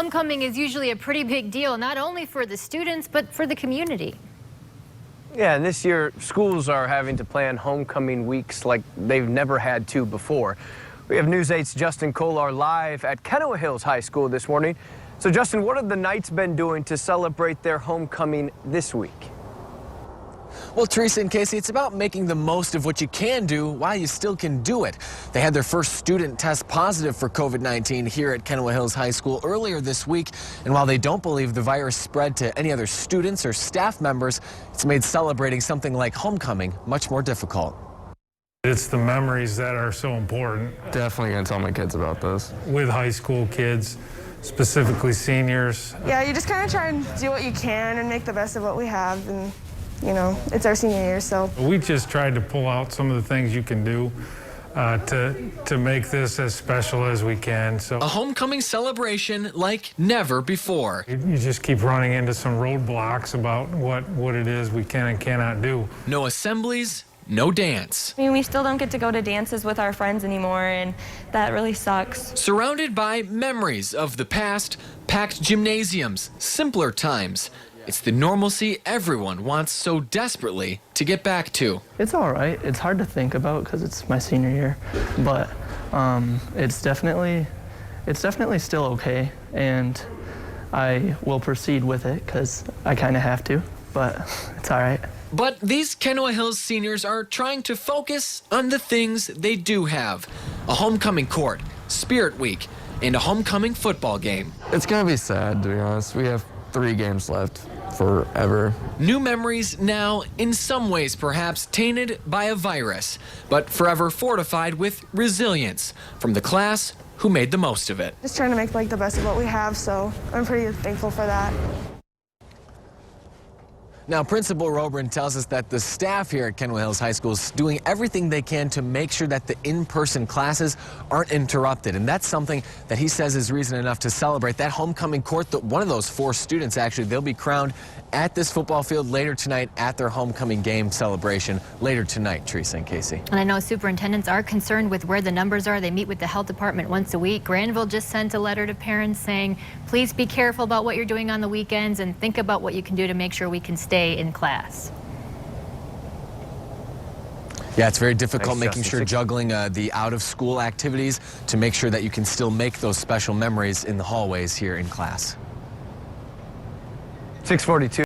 Homecoming is usually a pretty big deal, not only for the students, but for the community. Yeah, and this year, schools are having to plan homecoming weeks like they've never had to before. We have News 8's Justin Kolar live at Kenowa Hills High School this morning. So, Justin, what have the Knights been doing to celebrate their homecoming this week? Well, Teresa and Casey, it's about making the most of what you can do while you still can do it. They had their first student test positive for COVID-19 here at Kenowa Hills High School earlier this week. And while they don't believe the virus spread to any other students or staff members, it's made celebrating something like homecoming much more difficult. It's the memories that are so important. Definitely going to tell my kids about this. With high school kids, specifically seniors. Yeah, you just kind of try and do what you can and make the best of what we have. And, you know, it's our senior year, so. We just tried to pull out some of the things you can do to make this as special as we can. So a homecoming celebration like never before. You just keep running into some roadblocks about what it is we can and cannot do. No assemblies, no dance. I mean, we still don't get to go to dances with our friends anymore, and that really sucks. Surrounded by memories of the past, packed gymnasiums, simpler times. It's the normalcy everyone wants so desperately to get back to. It's all right. It's hard to think about because it's my senior year, but it's definitely still okay, and I will proceed with it because I kind of have to, but it's all right. But these Kenowa Hills seniors are trying to focus on the things they do have. A homecoming court, Spirit Week, and a homecoming football game. It's going to be sad, to be honest. We have 3 games left forever. New memories now, in some ways perhaps, tainted by a virus, but forever fortified with resilience from the class who made the most of it. Just trying to make the best of what we have, so I'm pretty thankful for that. Now, Principal Robrin tells us that the staff here at Kenowa Hills High School is doing everything they can to make sure that the in-person classes aren't interrupted. And that's something that he says is reason enough to celebrate that homecoming court. That one of those 4 students, actually, they'll be crowned at this football field later tonight at their homecoming game celebration later tonight, Teresa and Casey. And I know superintendents are concerned with where the numbers are. They meet with the health department once a week. Granville just sent a letter to parents saying, please be careful about what you're doing on the weekends and think about what you can do to make sure we can stay in class. Yeah, it's very difficult making Justin. sure juggling the out-of-school activities to make sure that you can still make those special memories in the hallways here in class. 6:42.